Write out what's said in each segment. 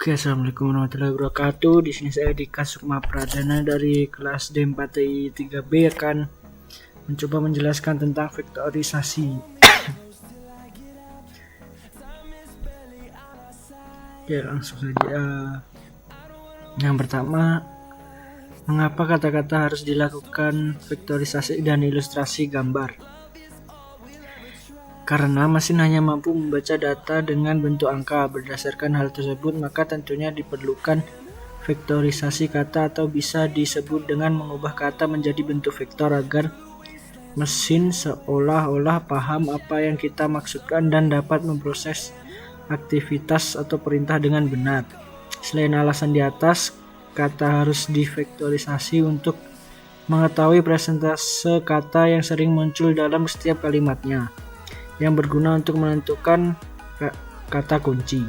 Oke, assalamualaikum warahmatullahi wabarakatuh. Di sini saya Dika Sukma Pradana dari kelas D4TI 3B akan mencoba menjelaskan tentang vektorisasi. Ya, langsung saja. Yang pertama, mengapa kata-kata harus dilakukan vektorisasi dan ilustrasi gambar? Karena mesin hanya mampu membaca data dengan bentuk angka. Berdasarkan hal tersebut, maka tentunya diperlukan vektorisasi kata atau bisa disebut dengan mengubah kata menjadi bentuk vektor agar mesin seolah-olah paham apa yang kita maksudkan dan dapat memproses aktivitas atau perintah dengan benar. Selain alasan di atas, kata harus divektorisasi untuk mengetahui presentase kata yang sering muncul dalam setiap kalimatnya, yang berguna untuk menentukan kata kunci.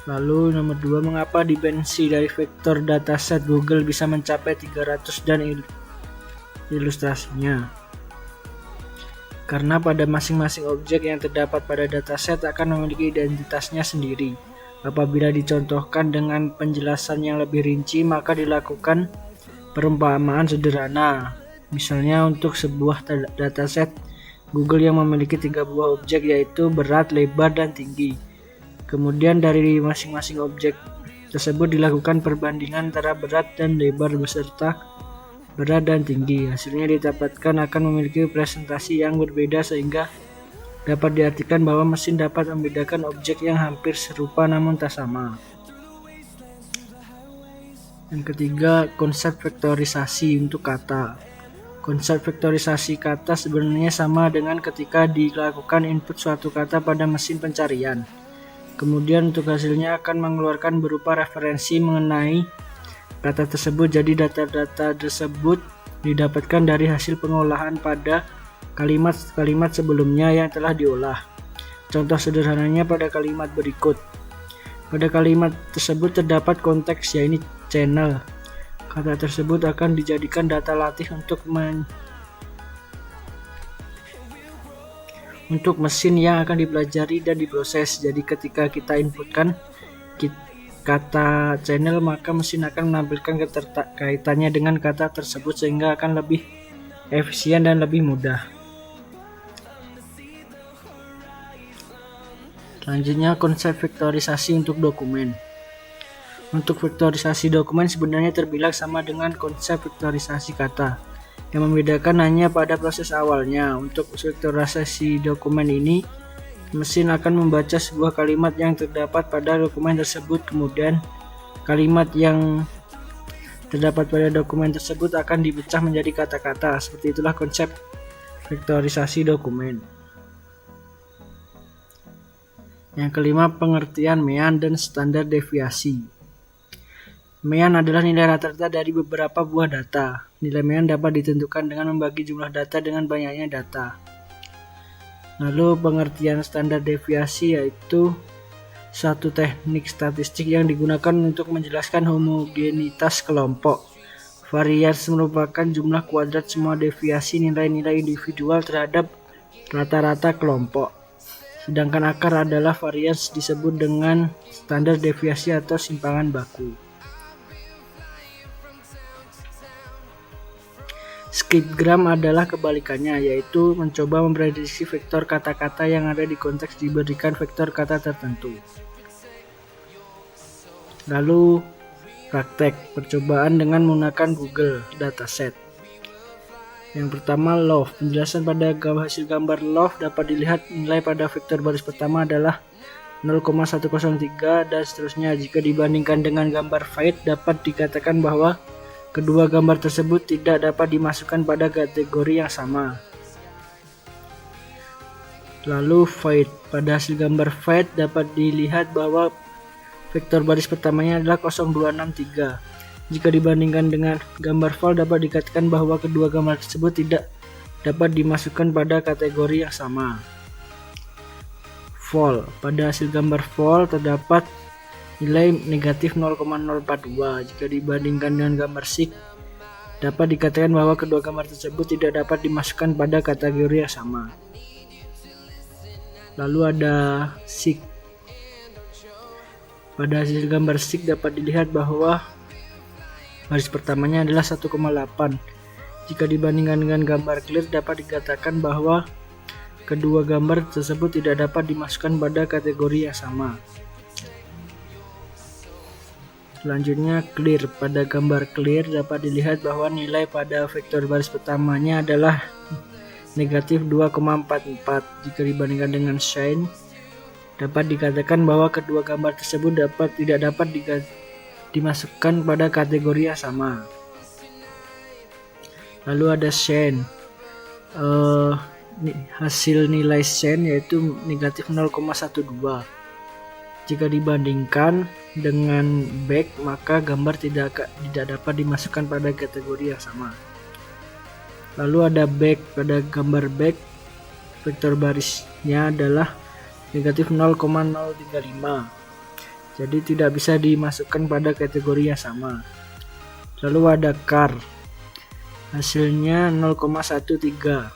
Lalu nomor 2, mengapa dimensi dari vektor dataset Google bisa mencapai 300 dan ilustrasinya? Karena pada masing-masing objek yang terdapat pada dataset akan memiliki identitasnya sendiri. Apabila dicontohkan dengan penjelasan yang lebih rinci, maka dilakukan perumpamaan sederhana. Misalnya untuk sebuah dataset Google yang memiliki 3 buah objek, yaitu berat, lebar, dan tinggi. Kemudian dari masing-masing objek tersebut dilakukan perbandingan antara berat dan lebar beserta berat dan tinggi. Hasilnya didapatkan akan memiliki presentasi yang berbeda sehingga dapat diartikan bahwa mesin dapat membedakan objek yang hampir serupa namun tak sama. Yang ketiga, konsep vektorisasi untuk kata. Konsep vektorisasi kata sebenarnya sama dengan ketika dilakukan input suatu kata pada mesin pencarian. Kemudian untuk hasilnya akan mengeluarkan berupa referensi mengenai kata tersebut. Jadi data-data tersebut didapatkan dari hasil pengolahan pada kalimat-kalimat sebelumnya yang telah diolah. Contoh sederhananya pada kalimat berikut. Pada kalimat tersebut terdapat konteks, yaitu channel. Kata tersebut akan dijadikan data latih untuk mesin yang akan dipelajari dan diproses. Jadi ketika kita inputkan kata channel, maka mesin akan menampilkan keterkaitannya dengan kata tersebut sehingga akan lebih efisien dan lebih mudah. Selanjutnya, konsep vektorisasi untuk dokumen. Untuk vektorisasi dokumen sebenarnya terbilang sama dengan konsep vektorisasi kata. Yang membedakan hanya pada proses awalnya. Untuk vektorisasi dokumen ini, mesin akan membaca sebuah kalimat yang terdapat pada dokumen tersebut. Kemudian kalimat yang terdapat pada dokumen tersebut akan dipecah menjadi kata-kata. Seperti itulah konsep vektorisasi dokumen. Yang kelima, pengertian mean dan standar deviasi. Mean adalah nilai rata-rata dari beberapa buah data. Nilai mean dapat ditentukan dengan membagi jumlah data dengan banyaknya data. Lalu pengertian standar deviasi yaitu satu teknik statistik yang digunakan untuk menjelaskan homogenitas kelompok. Varians merupakan jumlah kuadrat semua deviasi nilai-nilai individual terhadap rata-rata kelompok. Sedangkan akar adalah varians disebut dengan standar deviasi atau simpangan baku. Skipgram adalah kebalikannya, yaitu mencoba memprediksi vektor kata-kata yang ada di konteks diberikan vektor kata tertentu. Lalu praktek percobaan dengan menggunakan Google Dataset. Yang pertama, love. Penjelasan pada hasil gambar love dapat dilihat nilai pada vektor baris pertama adalah 0,103 dan seterusnya. Jika dibandingkan dengan gambar fade, dapat dikatakan bahwa kedua gambar tersebut tidak dapat dimasukkan pada kategori yang sama. Lalu fade. Pada hasil gambar fade dapat dilihat bahwa vektor baris pertamanya adalah 0263. Jika dibandingkan dengan gambar fall dapat dikatakan bahwa kedua gambar tersebut tidak dapat dimasukkan pada kategori yang sama. Fall. Pada hasil gambar fall terdapat nilai negatif 0,042. Jika dibandingkan dengan gambar seek dapat dikatakan bahwa kedua gambar tersebut tidak dapat dimasukkan pada kategori yang sama. Lalu ada seek. Pada hasil gambar seek dapat dilihat bahwa baris pertamanya adalah 1,8. Jika dibandingkan dengan gambar clear dapat dikatakan bahwa kedua gambar tersebut tidak dapat dimasukkan pada kategori yang sama. Selanjutnya clear. Pada gambar clear dapat dilihat bahwa nilai pada vektor baris pertamanya adalah negatif 2,44. Jika dibandingkan dengan shine dapat dikatakan bahwa kedua gambar tersebut tidak dapat dimasukkan pada kategori yang sama. Lalu ada shine. Hasil nilai shine yaitu negatif 0,12. Jika dibandingkan dengan back maka gambar tidak dapat dimasukkan pada kategori yang sama. Lalu ada back. Pada gambar back vektor barisnya adalah negatif 0,035. Jadi tidak bisa dimasukkan pada kategori yang sama. Lalu ada car. Hasilnya 0,13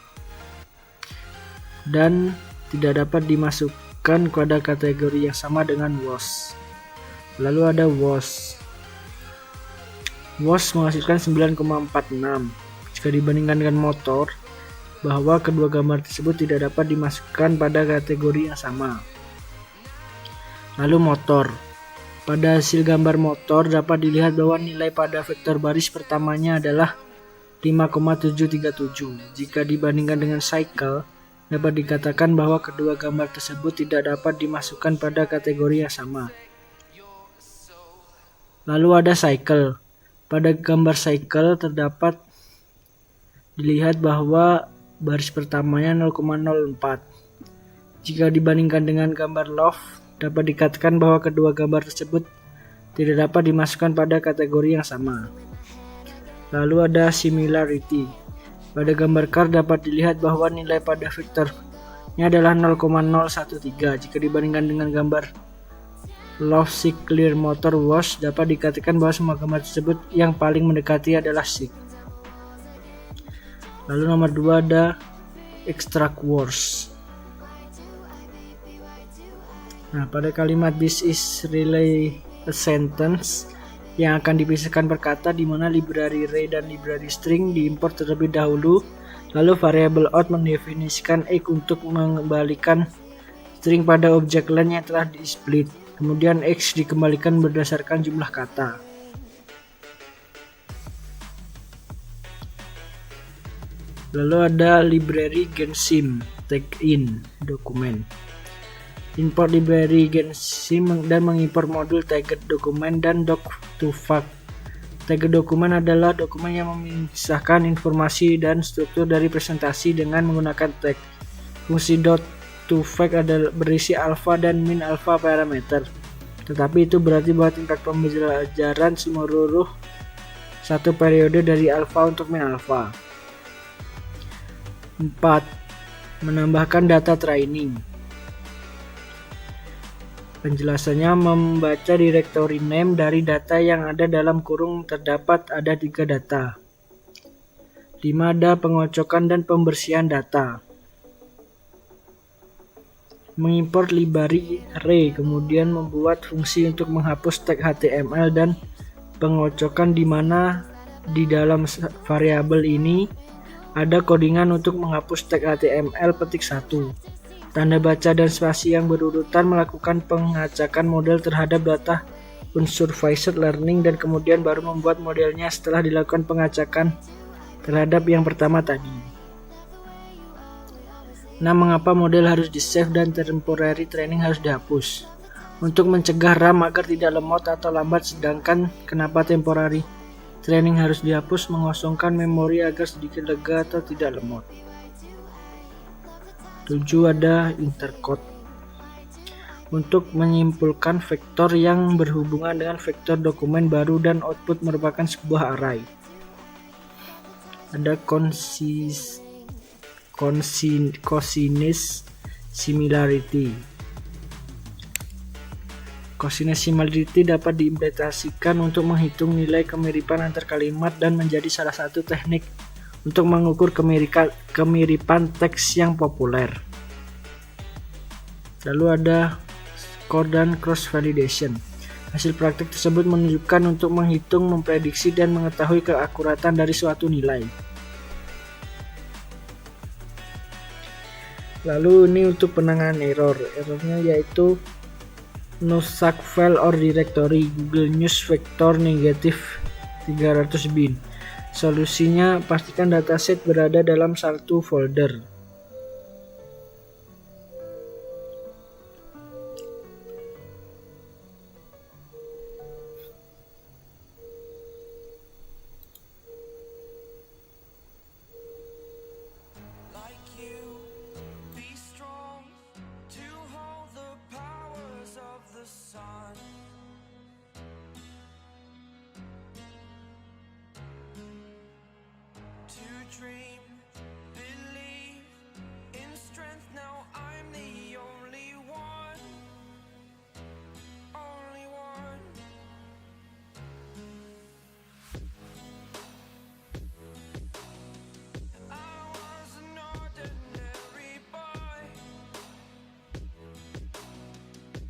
dan tidak dapat dimasukkan pada kategori yang sama dengan was. Lalu ada was. Was menghasilkan 9,46. Jika dibandingkan dengan motor, bahwa kedua gambar tersebut tidak dapat dimasukkan pada kategori yang sama. Lalu motor. Pada hasil gambar motor dapat dilihat bahwa nilai pada vektor baris pertamanya adalah 5,737. Jika dibandingkan dengan cycle, dapat dikatakan bahwa kedua gambar tersebut tidak dapat dimasukkan pada kategori yang sama. Lalu ada cycle. Pada gambar cycle terdapat dilihat bahwa baris pertamanya 0,04. Jika dibandingkan dengan gambar love, dapat dikatakan bahwa kedua gambar tersebut tidak dapat dimasukkan pada kategori yang sama. Lalu ada similarity. Pada gambar car dapat dilihat bahwa nilai pada vektornya adalah 0,013. Jika dibandingkan dengan gambar love, seek, clear, motor, wash, dapat dikatakan bahwa semua gambar tersebut yang paling mendekati adalah seek. Lalu nomor 2 ada extract words. Nah, pada kalimat this is really a sentence yang akan dipisahkan per kata di mana library array dan library string diimport terlebih dahulu, lalu variable out mendefinisikan X untuk mengembalikan string pada objek len yang telah di-split. Kemudian X dikembalikan berdasarkan jumlah kata. Lalu ada library gensim tag-in dokumen. Import library gensim dan mengimport modul tagged dokumen dan doc2fact. Tagged dokumen adalah dokumen yang memisahkan informasi dan struktur dari presentasi dengan menggunakan tag. Fungsi doc2fact adalah berisi alpha dan min alpha parameter. Tetapi itu berarti bahwa tingkat pembelajaran seluruh satu periode dari alpha untuk min alpha. 4. Menambahkan data training. Penjelasannya membaca directory name dari data yang ada dalam kurung terdapat ada 3 data. 5 ada pengocokan dan pembersihan data. Mengimport library array, kemudian membuat fungsi untuk menghapus tag HTML dan pengocokan di mana di dalam variabel ini ada codingan untuk menghapus tag HTML petik 1. Tanda baca dan spasi yang berurutan melakukan pengacakan model terhadap data unsupervised learning dan kemudian baru membuat modelnya setelah dilakukan pengacakan terhadap yang pertama tadi. Nah, mengapa model harus di-save dan temporary training harus dihapus? Untuk mencegah RAM agar tidak lemot atau lambat, sedangkan kenapa temporary training harus dihapus? Mengosongkan memori agar sedikit lega atau tidak lemot. 7 ada intercode. Untuk menyimpulkan vektor yang berhubungan dengan vektor dokumen baru dan output merupakan sebuah array. Ada cosinus similarity. Cosinus similarity dapat diimplementasikan untuk menghitung nilai kemiripan antar kalimat dan menjadi salah satu teknik untuk mengukur kemiripan teks yang populer. Lalu ada score dan cross validation. Hasil praktik tersebut menunjukkan untuk menghitung, memprediksi, dan mengetahui keakuratan dari suatu nilai. Lalu ini untuk penanganan error. Errornya yaitu no such file or directory Google News vector negative 300 bin. Solusinya, pastikan dataset berada dalam satu folder. Dream, believe in strength. Now I'm the only one, only one. I was an ordinary boy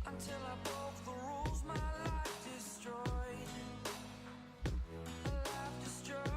until I broke the rules. My life destroyed, a life destroyed.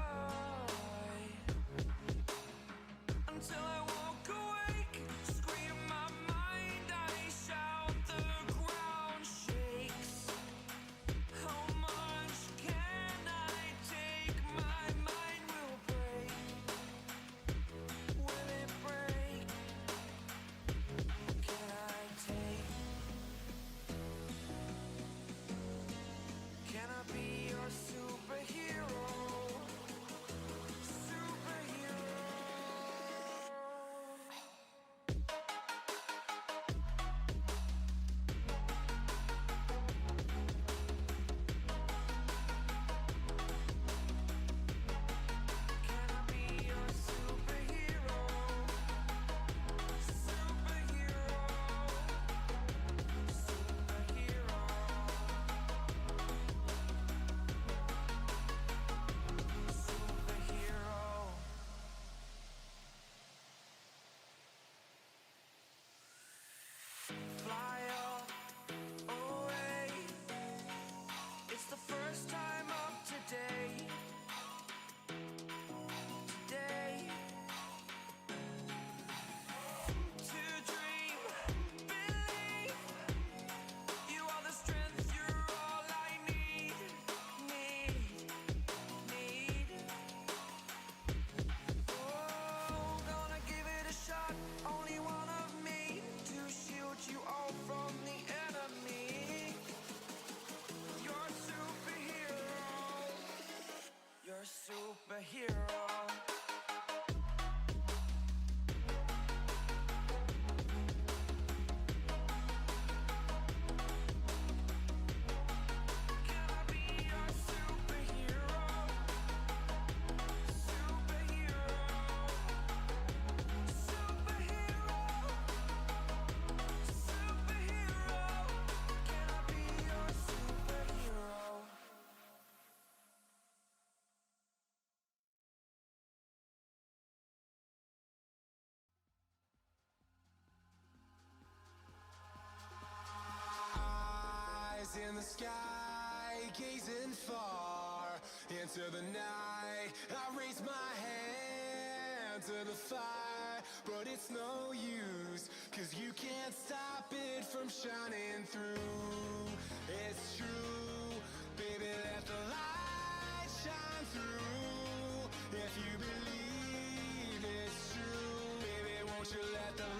in the sky, gazing far into the night. I raise my hand to the fire, but it's no use, 'cause you can't stop it from shining through. It's true, baby, let the light shine through. If you believe it's true, baby, won't you let the